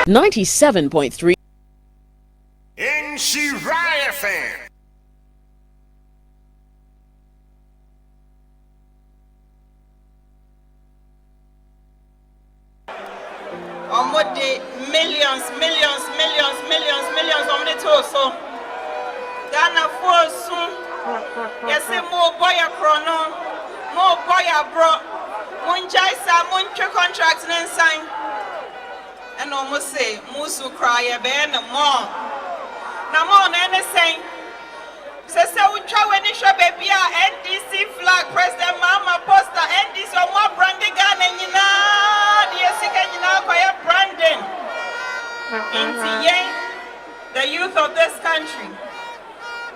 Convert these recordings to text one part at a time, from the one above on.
97.3 in Shiraya fan. Omode millions omode to so Ghana for soon. Yes, more boy a chrono, more boy a bro. Munjaisa munche contract and sign. And almost say Musu cry a ben more. Namon anything. Sese ucha weni show baby NDC flag President Mahama poster NDC or more branding Ghana nyina die sika nyina kwaya branding into the youth of this country.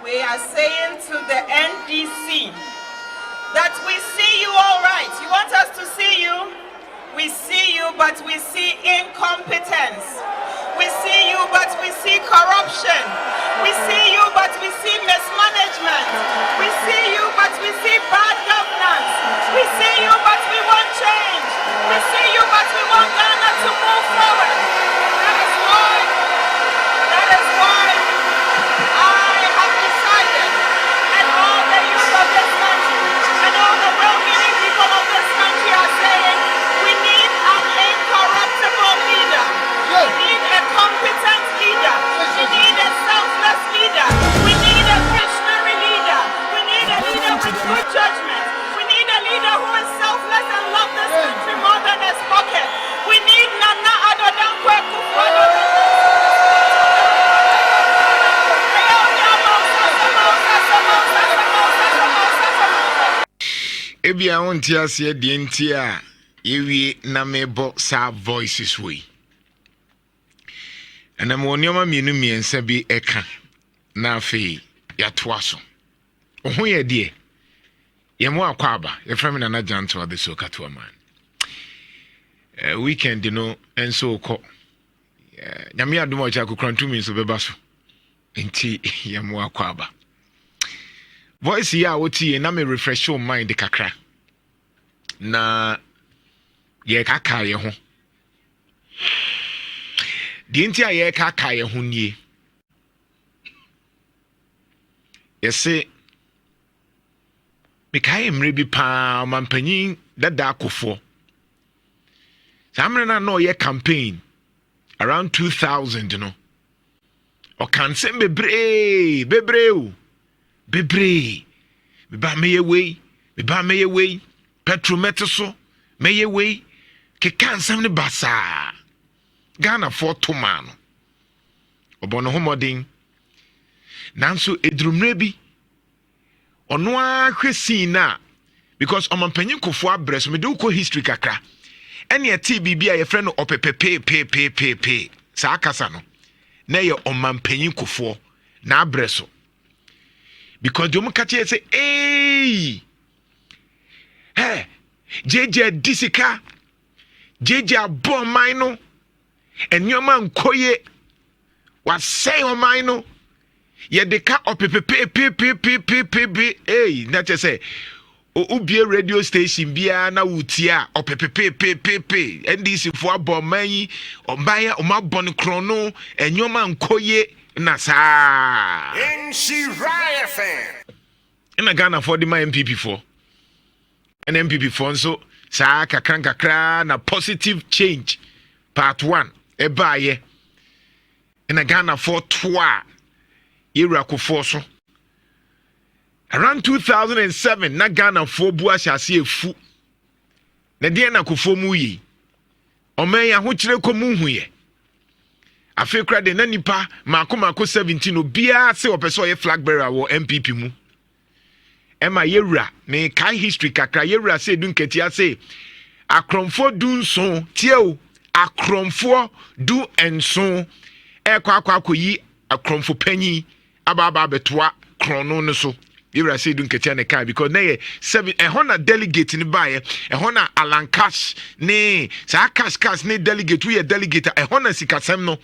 We are saying to the NDC that we see you all right. You want us to see you? We see you, but we see incompetence. We see you, but we see corruption. We see you, but we see mismanagement. We see you, but we see bad governance. We see you, but we want change. We see you, but we want Ghana to move forward. That is why I have decided, and all the youth of this country, and all the well-meaning people of this country are saying, we need an incorruptible leader. We need a competent leader. We need a selfless leader. We need a visionary leader. We need a leader with good judgment. We need a leader who is selfless and loves this country more than his pocket. We need Nana Addo Kufuor Ebia onti ase de ntia yewie na mebo sa voices we. Ana mo nneoma mienu miensa bi eka na afi ya toaso. Oho ye de ye mo akwaba ye frame na Jantuah the so katoa man. Weekend no enso ko. Nyame adom ocha kokrantu so beba so. Enti ye mo akwaba. Voice ya woti na me refresh your mind kakra. Na ye kaka ye ho. Di nti a ye kaka ye ho nie. Ye se me kai mre bi pa mampanyin dada Kufuor. Samre na no ye campaign around 2000 no. O kan se bebre o. Bebre me ba meye we petrometer so meye we ke kansam ne basa Ghana for to man obono homodin nanso edrumre bi ono ahwesi na because omampanyin Kufuor abreso me do ko history kakra ene eti bibia ye frɛ no opepepe sa akasa no na ye omampanyin Kufuor na abreso. Because you catch it say, hey, JJ Disika, JJ Bon Mino, and your man Koye was say on Mino, ye the car of hey, not to say, Ubia radio station, Biana Utia, or pepe, and this for Bon May, or Maya, or my Bon Chrono, and your man Koye. Nasa in Shiraya fan. In a Ghana for the my MPP for an MPP for so sa kakra na positive change part 1 ebaye in a Ghana for twa era Kufuor so around 2007 na Ghana for bua shase efu na de na Kufuor mu yi omen ya ho kire ko mu huye afekra de na nipa mako 17 obia se opeso ye flag bearer wo MPP mu ema yewura ne kai history kakra yewura se dun ketia se akromfo du nson tieo akromfo du enson akwa yi akromfo panyi aba betoa krono no so yewura se dun ketia ne kai because na ye 7 ehona delegate ni bae ehona alankash ne sa cash ne delegate we delegate ehona sikasem no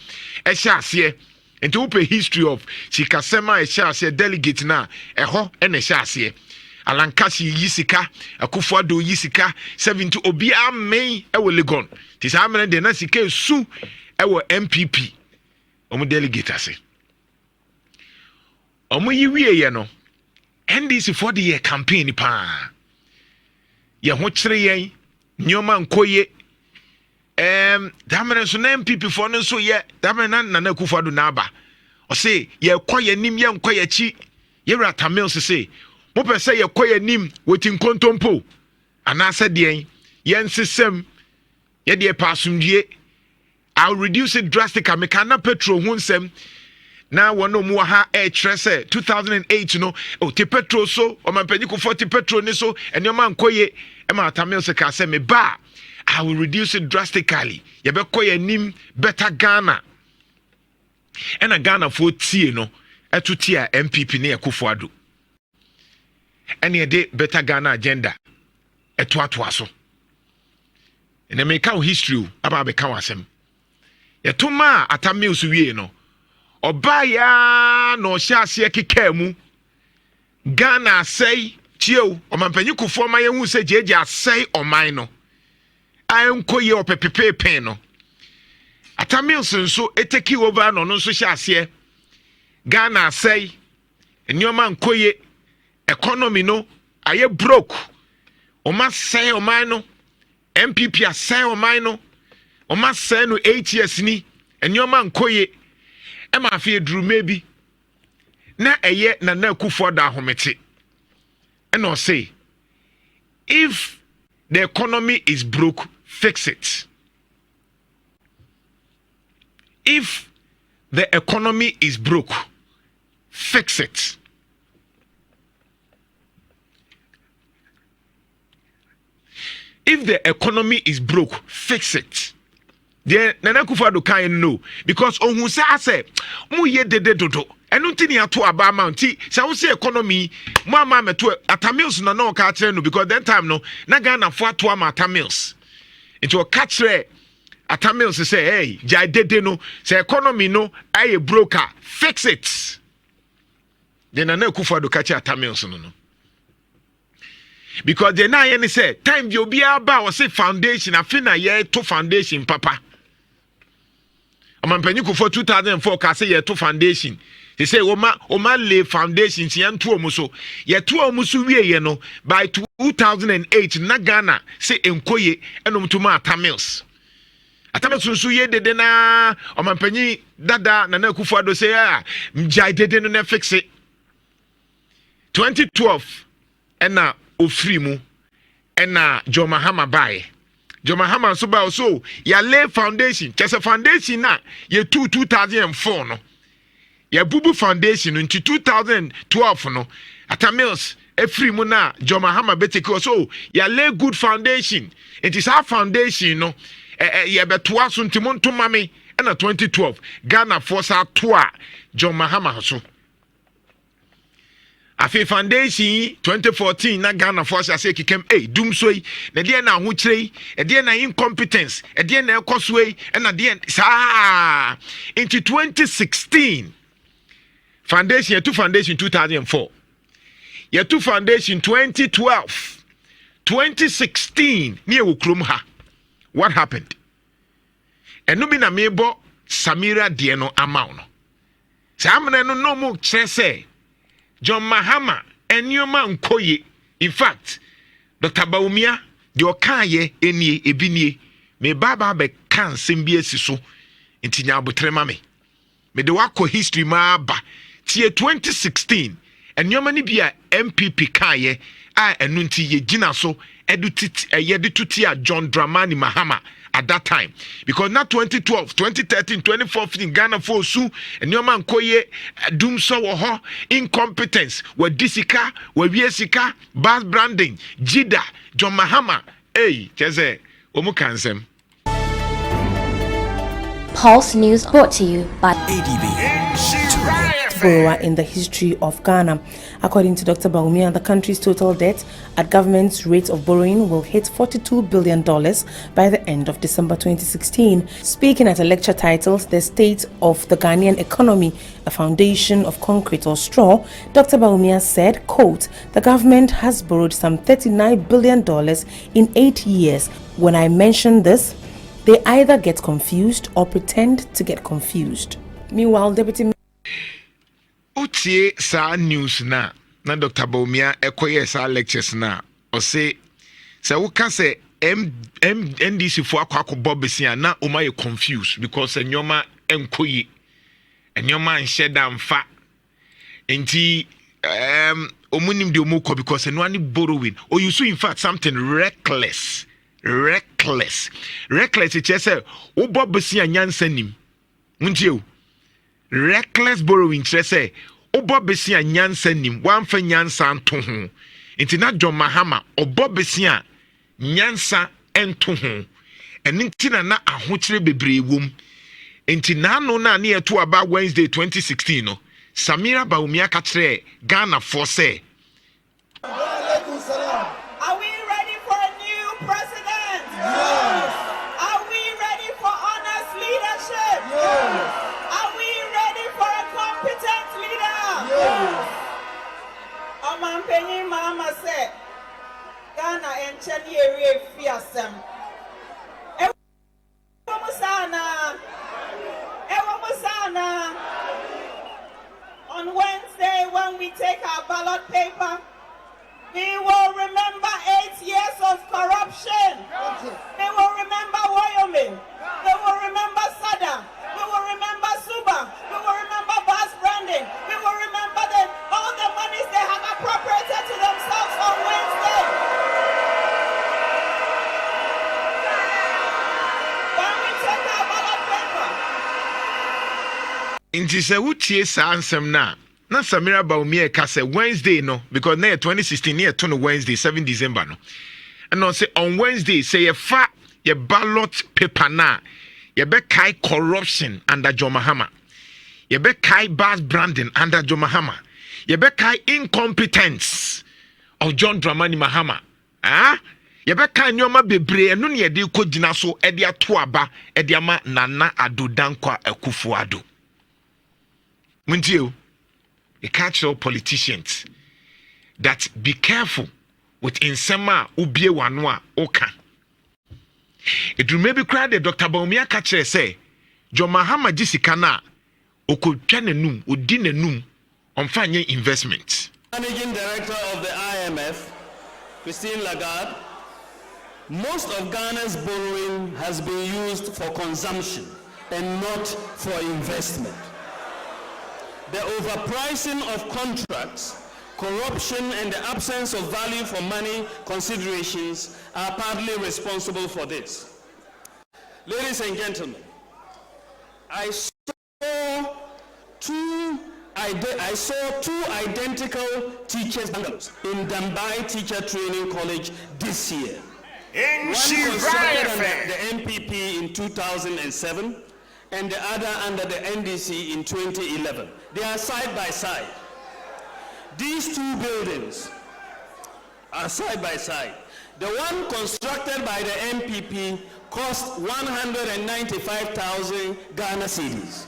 ehya ase enti wo pe history of sikasema ehya ase delegate na eho ene ehya ase alankash yisika Akufo-Addo yisika 70 obi amen e wo legon ti sa amene de na sika su ɛwɔ MPP ɔmo delegate ase ɔmo yi wie no NDC for the year campaign pa ye ho kyere yen nyoma nkoye damene so na MPP for no so ye damene na Akufo-Addo na aba o say ye koye nim ye nkoye chi ye rata mills say mo pese ye koye nim wetin kontompo ana se den ye nsesem ye de pasumdie I'll reduce it drastically me kana petrol hu nsem na wono mu ha trese 2008 no o te petrol so o man panyi ko 40 petrol ni so enema nkoye e ma atamel se ka se me ba I will reduce it drastically ye be koye nim better Ghana ena Ghana for tie no etuti a MPP ne Akufo-Addo ene de better Ghana agenda eto so ene me ka history aba be ka wasem ye to ma atamel so wie no Obaya no shase keka mu Ghana say chio omampanyi Kufuor ma yehu se jeje asai oman no ankoye opepepe no atamilson so eteki over no no so shase Ghana say enyoma nkoye economy no aye broke oma say oman no MPP asai oman no oma say no 8 years ni enyoma nkoye Emma afie dru maybe na eye na Akufo-Addo ahomete and I say if the economy is broke fix it. If the economy is broke fix it. If the economy is broke fix it. The Nana Akufo-Addo can know because on who say mu ye dede dodo enu ntini ato aba amount say we say economy mu ama meto atamils na no ka kire no because that time no na Ghana fo ato ama atamils into ka kire atamils say hey jai dede no say economy no aye broker fix it. The Nana Akufo-Addo ka kire atamils no because the na ye say time bi obi aba o say foundation afina ye to foundation papa Amampanyi Kufuor 2004 ka say ye to foundation. He say oma lay foundation si yanto omuso. Ye to omuso wie ye no by 2008 na Ghana say enkoye enom to ma atamils. Atamils nso ye dede na Amampanyi dada Nana Akufo-Addo say mjai dede no na fix it. 2012 ena ofri mu ena Kufuor Mahama bae. Kufuor Mahama so ba so ya lay foundation chese foundation na ye 2004 no ya bubu foundation in 2012 no atamils efri mu na Kufuor Mahama beteke so ya lay good foundation it is our foundation no ye betoa so ntimo ntomame na 2012 Ghana force atoa Kufuor Mahama so Afi foundation 2014 na Ghana force ase kikem dum soi na de na ho kirei de na incompetence de na ekosoi na de sa into 2016 foundation to foundation 2004 ya to foundation 2012 2016 near ukrum ha what happened enu bi na mebo Samira de no amount no sa amna no mo kire say Kufuor Mahama enyoma nkoye in fact Dr. Baumia de okaye enie ebinie me baba be kan sembi asiso ntinya abotrema me de wako history ma ba tie 2016 enyoma ni bia MPP kaye a enu nti ye gina so edutit yede tuti a John Dramani Mahama at that time because not 2012 2013 2014 Ghana for su enyoma nkoye dum so wo ho incompetence we disika we wiesika bad branding jida Kufuor Mahama cheze omu kansem. Pulse News brought to you by borrower in the history of Ghana. According to Dr. Baumia, the country's total debt at government's rate of borrowing will hit $42 billion by the end of December 2016. Speaking at a lecture titled The State of the Ghanaian Economy, a Foundation of Concrete or Straw, Dr. Baumia said, quote, the government has borrowed some $39 billion in 8 years. When I mentioned this, they either get confused or pretend to get confused. Meanwhile, Deputy Utie sa news na Dr. Bawumia ekoye sa lectures na o say woka say NDC for akwa besia na o ma confused because enyoma enkoyi enyoma nhyeda mfa enti omunim de omukọ because no ani borrowing or you in fact something reckless it say wo bob besia nyansa nim muntie reckless borrowing say obo besia nyansa nim wanfa nyansa nto ho enti na John Mahama obo besia nyansa ento ho eni ntina na ahokyere bebre wom enti na no na na yeto aba Wednesday 2016 no Samira Bawumia ka kire Ghana for say Are we ready for a new president? Yes. Are we ready for honest leadership? Yes. Are we ready for a competent leader? Yes. Omanpenyi Mama said, Ghana and Chedi area fiasem. Ewamusana. On Wednesday, when we take our ballot paper, we will remember 8 years of corruption. They will remember Wyoming. They will remember Sada. We will remember Suba. We will remember Bass Branding. We will remember all the monies they have appropriated to themselves on Wednesday. When we take our ballot paper. Inti se wutie sa ansem na Samira Bawumia ka say Wednesday no because na 2016 near to Wednesday 7 December no and no say on Wednesday say ye fa ye ballot paper na ye be kai corruption under John Mahama ye be kai Bass Branding under John Mahama ye be kai incompetence of John Dramani Mahama ye be kai nyoma bebre eno ne ye de kogina so e de ato aba e de ama Nana Addo Dankwa Akufo-Addo Muntio, you catch all politicians that be careful with insema ubie wanwa oka. It will maybe cry the Dr. Bawumia catcher say, John Mahama Jisikana okutwanenum odinenum on fanye investment. Managing Director of the IMF, Christine Lagarde, most of Ghana's borrowing has been used for consumption and not for investment. The overpricing of contracts, corruption, and the absence of value for money considerations are partly responsible for this. Ladies and gentlemen, I saw two identical teachers' bungalows in Dambai Teacher Training College this year. One constructed under the MPP in 2007, and the other under the NDC in 2011. They are side by side. These two buildings are side by side. The one constructed by the MPP cost 195,000 Ghana cedis.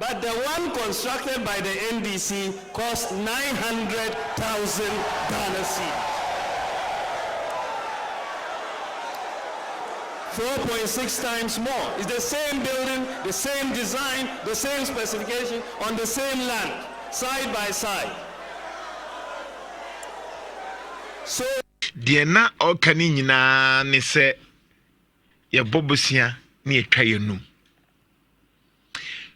But the one constructed by the NDC cost 900,000 Ghana cedis. 4.6 times more. It's the same building, the same design, the same specification on the same land, side by side. So, Diana okani nyina ne se ye bobosia ne etwa yenum.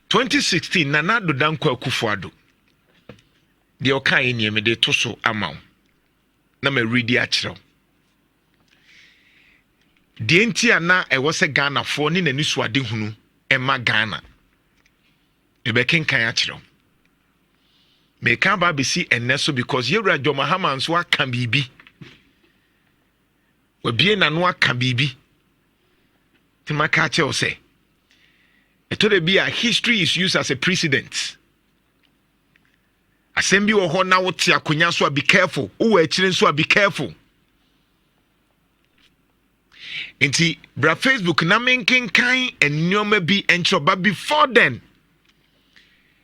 2016 Nana Addo Dankwa Akufo-Addo. De okan ye me de to so amaw. Na me ready a kyerɛw. The entia na ewo se Ghana for ni nani suade hunu ema Ghana. Ebe kenkan a kyerɛw. Me kan ba be si enneso because yewura John Mahama nso aka bibi. We bie na no aka bibi. Timaka kyerɛw se etore bia history is used as a precedent. Assembi wo ho na wote akonya so be careful. Wo akire so be careful. Inti bra Facebook na menken kan enyoma bi enchoba before then.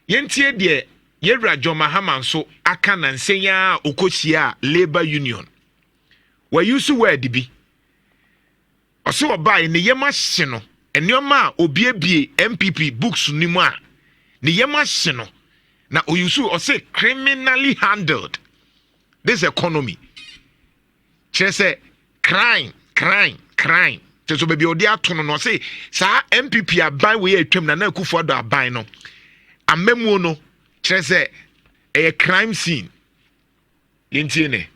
Yentie de yewura John Mahama nso aka na nsenya okochia Labor Union. We use word bi. ɔsɛ ɔbaa ne yɛma hye no nneɛma a obiebie MPP books ni mu a ne yɛma hye no na oyusu ɔsɛ criminally handled this economy kyerɛ sɛ crime kyerɛ sɛ baabi ɔde ato no ɔsɛ saa MPP aban wei atwam na Akufo-Addo aban no amamuo no kyerɛ sɛ ɛyɛ crime scene yɛntie ne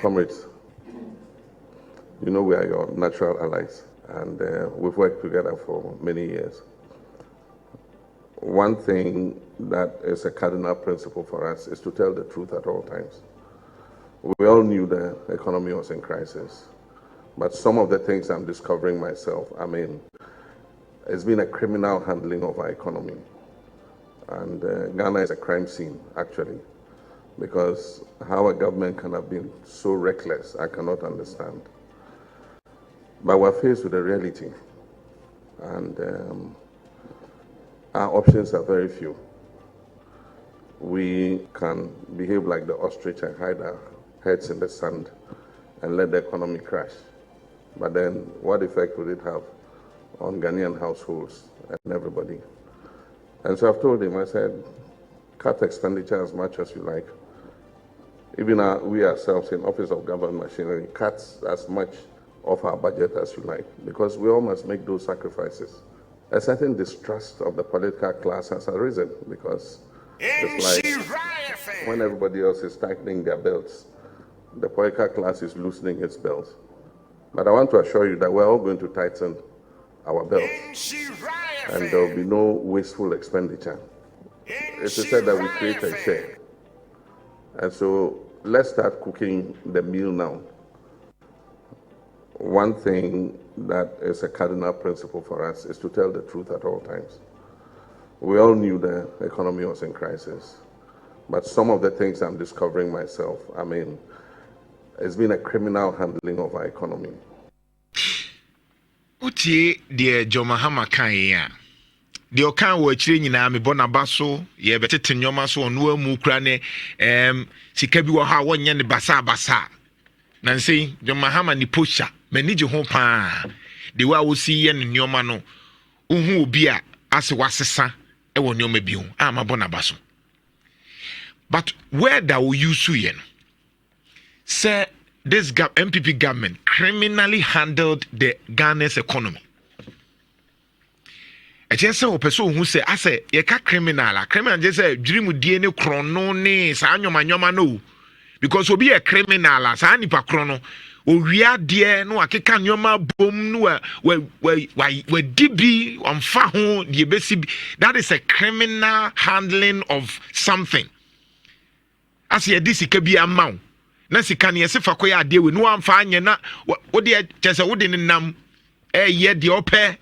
Comrades, you know we are your natural allies, and we've worked together for many years. One thing that is a cardinal principle for us is to tell the truth at all times. We all knew the economy was in crisis, but some of the things I'm discovering myself, it's been a criminal handling of our economy. And Ghana is a crime scene, actually, because how a government can have been so reckless, I cannot understand. But we're faced with a reality, and our options are very few. We can behave like the ostrich and hide our heads in the sand and let the economy crash. But then what effect would it have on Ghanaian households and everybody? And so I've told him, I said, cut expenditure as much as you like. Even we ourselves in Office of Government Machinery, cut as much of our budget as you like, because we all must make those sacrifices. A certain distrust of the political class has arisen, because it's like when everybody else is tightening their belts, the political class is loosening its belts. But I want to assure you that we're all going to tighten our belts, and there will be no wasteful expenditure. It's said that we create and share. And so let's start cooking the meal now. One thing that is a cardinal principle for us is to tell the truth at all times. We all knew the economy was in crisis, but some of the things I'm discovering myself, it's been a criminal handling of our economy. Utie deɛ John Mahama kan ya deɛ ɔkan wɔ akyire nyinaa mebɔ n'aba so yɛbɛtete nneɔma so ɔno amu kura ne sika bi wɔ hɔ a wɔnyɛ ne basa na nsɛn John Mahama ni posha m'ani gye ho paa de wa wosi yɛ ne nneɔma no uhu obi a ase wasesa ɛwɔ nneɔma bi ho a mabɔ n'aba so but where that we use yɛ no sɛ this MPP government criminally handled the Ghana's economy. I just say, "Opeso who say, I say, ye ka criminal just say, dream DNA chrono ne sa nyoma no, because we be a criminal sa nipa chrono. O ria die no akeka nyoma bom no we dibi on fa ho die besi. That is a criminal handling of something. As ye this be amount. Na sika ne yɛse fa koyɛ ade we no amfa anye na wo de kyese wo de ne nam ye de opɛ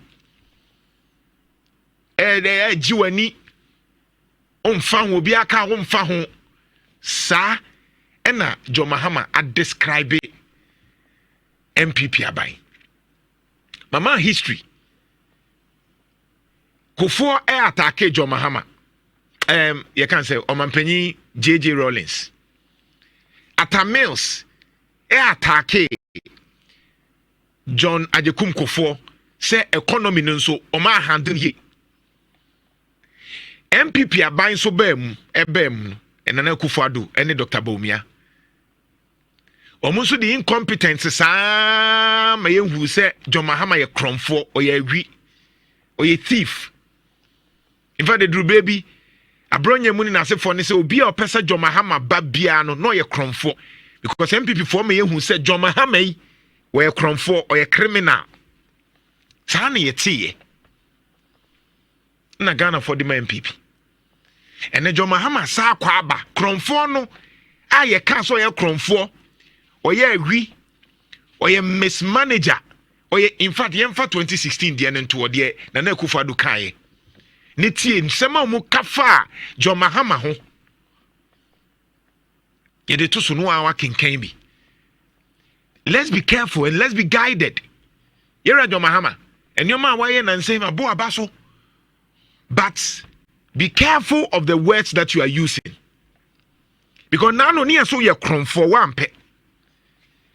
jiwani omfa ho bi aka ho mfa ho sa na John Mahama a describe MPP abai mama history Kufuor attack John Mahama you can say omampanyi JJ Rawlings Ata Mills attack John Ajekum Kufuor say economy nso o ma handle ye MPP aban so bam Nana Akufo-Addo ene Dr. Bawumia omo so the incompetence saa ma yehu say John Mahama ye kromfo o ye awi o ye thief in fact the Drew baby abronya mu ni na asefo ne se obi a opesa John Mahama ba bia no ye kromfo because MPP for me yehu say John Mahama yi we kromfo o ye criminal sa na ye tie na Ghana for the MPP ene John Mahama sa kwa aba kromfo no a ye ka so ye kromfo o ye awi o ye mismanager o ye in fact ye mfa 2016 de ne nto de na Akufo-Addo kai ne tie nsema mu kafa John Mahama ho ye de to so no awa kenkan bi let's be careful and let's be guided yera John Mahama enyoma wa ye na nsem abo aba so but be careful of the words that you are using. Because now no near so you're crom for one pet.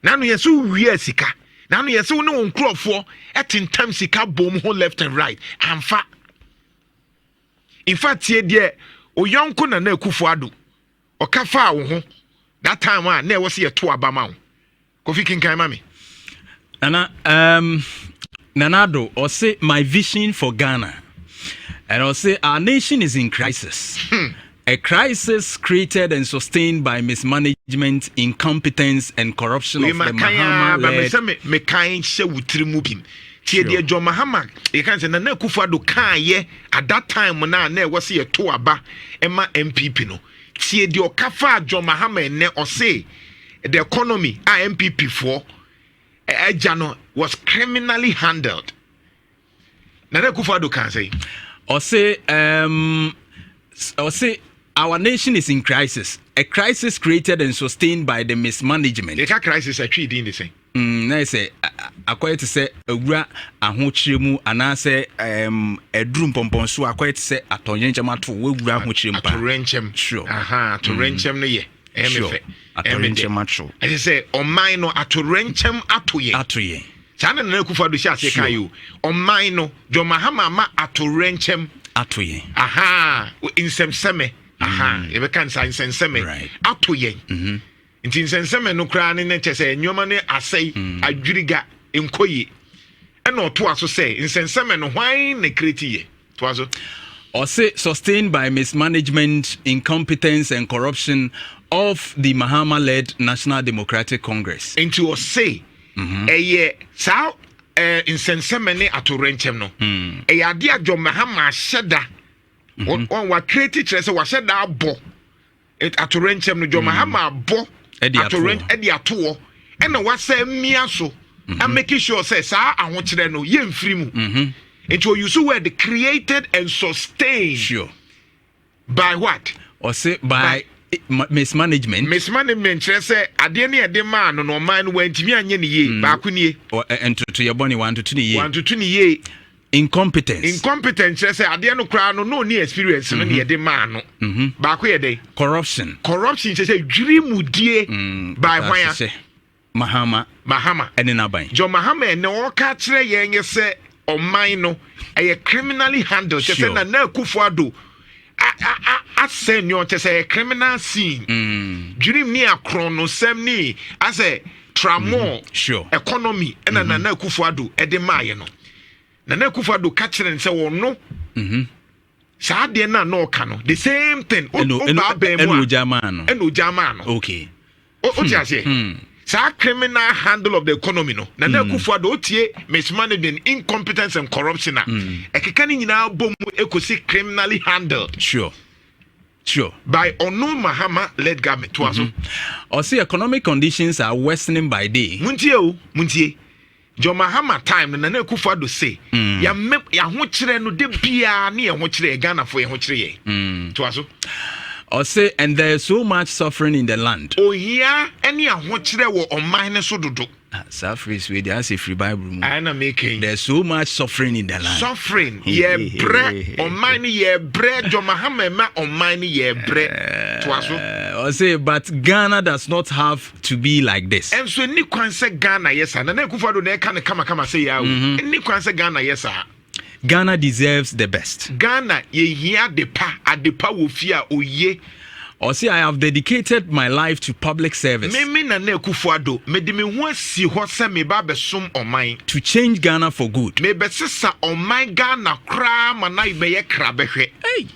Now you're so weird sika. Now you're so no crop for at in time sika boom whole left and right. And fat. In fact, here dear, o young kuna ne Kufuor o kafa wo that time one ne was here to Abama. Kofi Kinkai Mami. Nanado, or say my vision for Ghana. And I'll say our nation is in crisis. A crisis created and sustained by mismanagement, incompetence, and corruption of the Mahama-led. John Mahama, you can say Nana Akufo-Addo can at that time when I was here to Aba Emma MPP no. See the Okafa John Mahama ne or say the economy MPP for Jano was criminally handled. Nana Akufo-Addo can say. Or say our nation is in crisis. A crisis created and sustained by the mismanagement. The crisis are treated in the same. I say, according to say, a gra a hochrimu, and I say, a drum pompon, so according to say, a tonyenchama to gra hochrim. To wrenchem, sure. Aha, to wrenchem no ye. Sure. A tonyenchama. As I say, on mine no, a to wrenchem atoye. Atoye. Sana na Akufo-Addo sha se kan you. On mine no, John Mahama ma a to wrenchem atoye. Aha, in some seme. Aha, you can say in some seme. Right. Atoye. Nti nsenseme no kra ne chese nyoma ne asai adwiriga enkoyi ena oto aso say nsenseme no hwan ne kretiye to aso or say sustained by mismanagement, incompetence and corruption of the Mahama-led National Democratic Congress. Into or say eye sa nsenseme ne atorenchem no eye ade adwo Mahama sheda on wa kreti chese wa sheda abo atorenchem no John Mahama abo Edi atowo ena wasa mia so and making sure say sa ahokere no ye mfiri mu it will use word created and sustained sure by what or say by mismanagement say ade ne ede ma no no man no wantimi anye ne ye ba ko ne and to your body 1 to 2 ye 1 to 2 ye incompetence say ade no kra no no experience no ne ede ma no ba ko ye dey corruption say dwiri mudie by hwan Mahama ene na ban John Mahama ne o ka kire yen say oman no e criminally handled say na Akufo-Addo asɛn nyo say criminal scene dwiri ni akron no sem ni as a tramo economy na Akufo-Addo e de maaye no na Akufo-Addo ka kire say wo no saa de na no ka no the same thing eno jama no okay o ti ase sa criminal handle of the economy no na Akufo-Addo otie mismanagement, incompetence and corruption ekeka ni nyina bom ekosi criminally handled sure by unknown Mahama-led government to aso or see economic conditions are worsening by day muntie John Mahama time na Akufo-Addo say ya ho kire no de bia na ya ho kire Ghana for ya ho kire ye to aso or say and there is so much suffering in the land oh yeah any a ho kire wo oman ne so dodo suffering we dey say free Bible I na making there's so much suffering in the land suffering ye bre oman ye bre John Mahama ma oman ye bre to aso or say but Ghana does not have to be like this and so ni kwan say Ghana yes na Akufo-Addo na ka ne kama say ya ni kwan say Ghana yes Ghana deserves the best. Ghana ye hear adepa wo fia oye. Or see I have dedicated my life to public service. Me na Akufo-Addo me de me ho asi ho se me ba besom oman to change Ghana for good. Me besesa oman Ghana kra mana be ye kra behwe. Hey.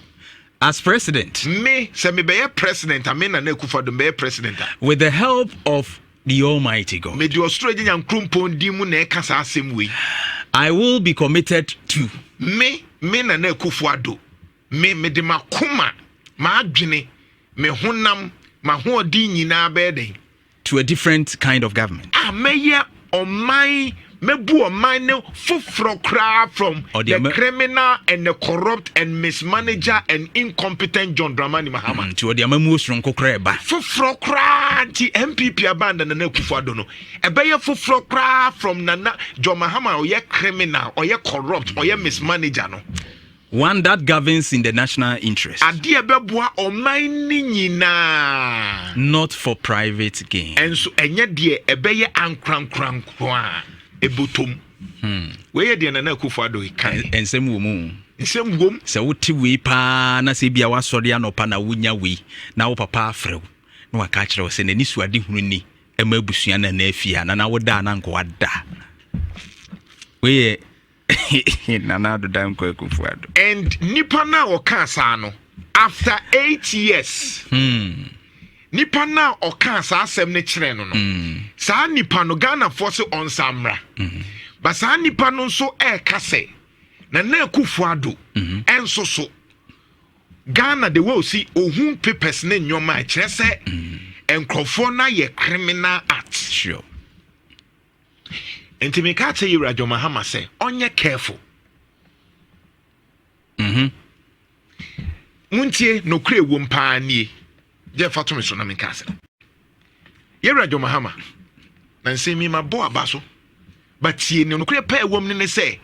As president. Me se me be president, I mean na Akufo-Addo be president. With the help of the Almighty God. Me di Australia nyankrumpon di mu na e kasa asem we. I will be committed to me na Akufo-Addo me de makoma ma adwene me honam ma hoodi nyina be to a different kind of government. Meye oman mebu oman ne foforo kra from the criminal and the corrupt and mismanager and incompetent John Dramani Mahama to the amamu stronko kra ba foforo kra ti MPP abanda na Akufo-Addo no ebeye foforo kra from Nana John Mahama oye criminal oye corrupt oye mismanager no one that governs in the national interest, adeɛ bɛboa ɔman ni nyinaa, not for private gain. ɛnso ɛnyɛ deɛ ɛbɛyɛ ankrankrankrɔ a ɛbɔtɔm. Wei yɛ deɛ Nana Akufo-Addo kan. Ensɛm wɔ mu. Nsɛm wom. Sɛ wote wei paa na sɛ bia wasɔre anɔpa na wonya wei na wo papa afrɛ wo na waka kyerɛ wo sɛ n'ani suade hunu ni ɛma abusua na afia na woda na nkɔ wada. Wei yɛ Nana Addo Kufuor. And nipa na ɔka saa no after 8 years. Nipa na ɔka saa asɛm ne kyerɛ no no. Saa nipa no Ghana fo se ɔnsamra. Ba saa nipa no nso ɛka sɛ Nana Akufo-Addo enso so Ghana the way see ohun papers ne nyoma kyerɛ sɛ enkrofo na yɛ criminal act. Sure. Enti me ka tell you Kufuor Mahama sɛ onye careful. Muntie no kure wo mpa nie. Je fa to me so na me ka sɛ. Ye Kufuor Mahama. Na nsɛ mi ma bo aba so. But tie no kure pa ewom ne sɛ